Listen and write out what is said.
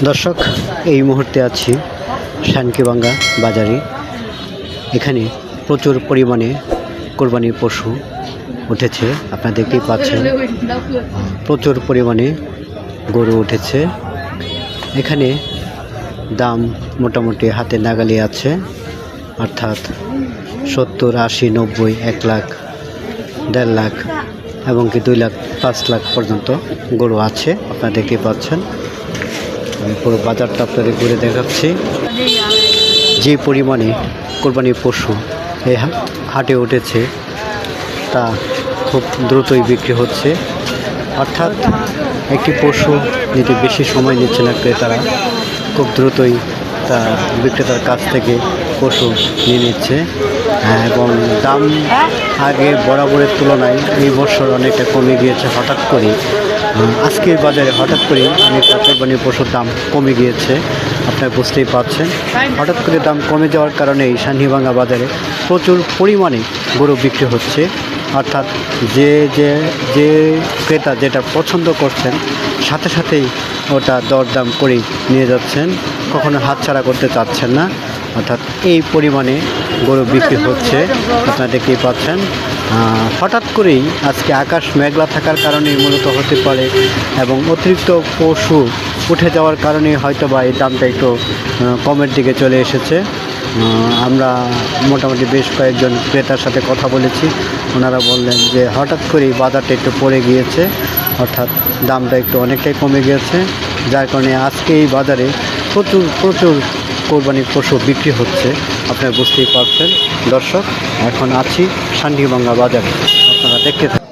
দর্শক, এই মুহূর্তে আছি শানকিবাঙ্গা বাজারে। এখানে প্রচুর পরিমাণে কোরবানির পশু উঠেছে, আপনারা দেখতেই পাচ্ছেন। প্রচুর পরিমাণে গরু উঠেছে। এখানে দাম মোটামুটি হাতে নাগালে আছে, অর্থাৎ 70, 80, 90, 1 লাখ, 1.5 লাখ এবং কি 2 লাখ, 5 লাখ পর্যন্ত গরু আছে, আপনারা দেখতেই পাচ্ছেন। আমি পুরো বাজারটা আপনাদের ঘুরে দেখাচ্ছি। যে পরিমাণে কোরবানির পশু এই হাটে উঠেছে তা খুব দ্রুতই বিক্রি হচ্ছে, অর্থাৎ একটি পশু যেটি বেশি সময় নিচ্ছে না ক্রেতারা, খুব দ্রুতই তা বিক্রেতার কাছ থেকে পশু নিয়ে নিচ্ছে। এবং দাম আগে বরাবরের তুলনায় এই বছর অনেকটা কমে গিয়েছে। হঠাৎ করে আজকের বাজারে হঠাৎ করে অনেকটা কোরবানির পশুর দাম কমে গিয়েছে, আপনারা বুঝতেই পারছেন। হঠাৎ করে দাম কমে যাওয়ার কারণে এই শানকিবাঙ্গা বাজারে প্রচুর পরিমাণে গরু বিক্রি হচ্ছে, অর্থাৎ যে যে যে ক্রেতা যেটা পছন্দ করছেন সাথে সাথেই ওটা দরদাম করেই নিয়ে যাচ্ছেন, কখনো হাতছাড়া করতে চাচ্ছেন না। অর্থাৎ এই পরিমাণে গরু বিক্রি হচ্ছে, আপনারা দেখতেই পাচ্ছেন। হঠাৎ করেই আজকে আকাশ মেঘলা থাকার কারণেই মূলত হতে পারে, এবং অতিরিক্ত পশু উঠে যাওয়ার কারণে হয়তো বা এই দামটা একটু কমের দিকে চলে এসেছে। আমরা মোটামুটি বেশ কয়েকজন ক্রেতার সাথে কথা বলেছি, ওনারা বললেন যে হঠাৎ করেই বাজারটা একটু পড়ে গিয়েছে, অর্থাৎ দামটা একটু অনেকটাই কমে গিয়েছে, যার কারণে আজকে এই বাজারে প্রচুর প্রচুর কোরবানির পশু বিক্রি হচ্ছে, আপনারা বুঝতেই পারছেন। দর্শক, এখন আছি শানকিবাঙ্গা বাজারে, আপনারা দেখতে থাকুন।